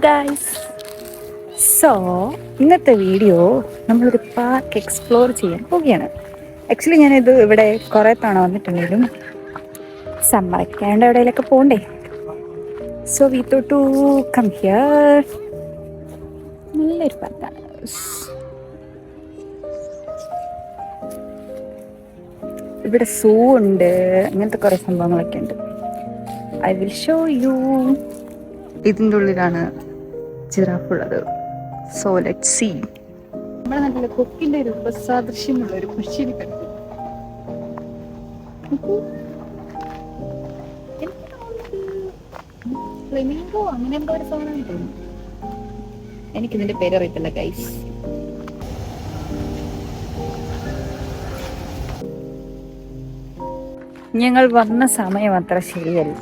Guys, so ഇന്നത്തെ video നമ്മളൊരു park explore ചെയ്യാൻ പോവുകയാണ്. ആക്ച്വലി ഞാനിത് ഇവിടെ കുറേ തവണ വന്നിട്ടുണ്ടെങ്കിലും സമ്മറൊക്കെ ആയതുകൊണ്ട് എവിടെയെങ്കിലൊക്കെ പോകണ്ടേ. So we thought to come here. നല്ലൊരു പാർക്കാണ്. ഇവിടെ സൂ ഉണ്ട്, അങ്ങനത്തെ കുറേ സംഭവങ്ങളൊക്കെ ഉണ്ട്. I will show you. ഇതിൻ്റെ ഉള്ളിലാണ് ജിറാഫ് ഉള്ളത്. So let see. നമ്മുടെ നാട്ടിലെ കൊക്കിന്റെ ഒരു ഉപസാദൃശ്യമുള്ള ഒരു പക്ഷിയെ കണ്ടു. ഫ്ലെമിംഗോ അങ്ങനെ എന്തോ ഒരു സാധനം തോന്നുന്നു. എനിക്കിതിന്റെ പേരറിയത്തില്ല ഗൈസ്. ഞങ്ങൾ വന്ന സമയം അത്ര ശരിയല്ല.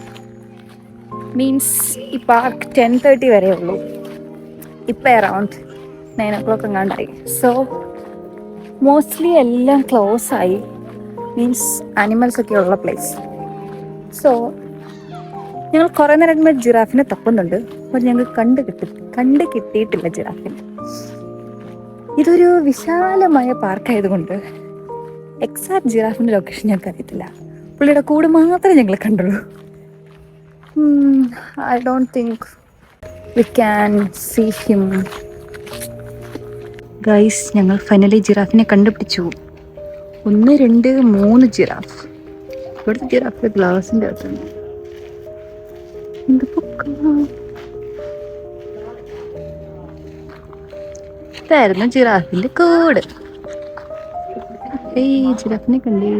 മീൻസ് ഈ പാർക്ക് 10:30 വരെ ഉള്ളൂ. ഇപ്പം അറൗണ്ട് 9 o'clock എങ്ങാണ്ടായി. സോ മോസ്റ്റ്ലി എല്ലാം ക്ലോസ് ആയി. മീൻസ് ആനിമൽസ് ഒക്കെ ഉള്ള പ്ലേസ്. സോ ഞങ്ങൾ കുറേ നേരം കഴിയുമ്പോൾ ജിറാഫിനെ തപ്പുന്നുണ്ട്. അപ്പോൾ ഞങ്ങൾ കണ്ട് കിട്ടിയിട്ടില്ല ജിറാഫിനെ. ഇതൊരു വിശാലമായ പാർക്കായതുകൊണ്ട് എക്സാക്ട് ജിറാഫിൻ്റെ ലൊക്കേഷൻ ഞങ്ങൾക്ക് അറിയത്തില്ല. പുള്ളിയുടെ കൂട് മാത്രമേ ഞങ്ങൾ കണ്ടുള്ളൂ. I don't think we can see him. Guys, ഞങ്ങൾ ഫൈനലി ജിറാഫിനെ കണ്ടുപിടിച്ചു. 1, 2, 3 ജിറാഫ്. ഇവിടുത്തെ ജിറാഫ് ഗ്ലാസിൻ്റെ അകത്തുണ്ട്. ഇതായിരുന്നു ജിറാഫിൻ്റെ കൂട്. ജിറാഫിനെ കണ്ടു.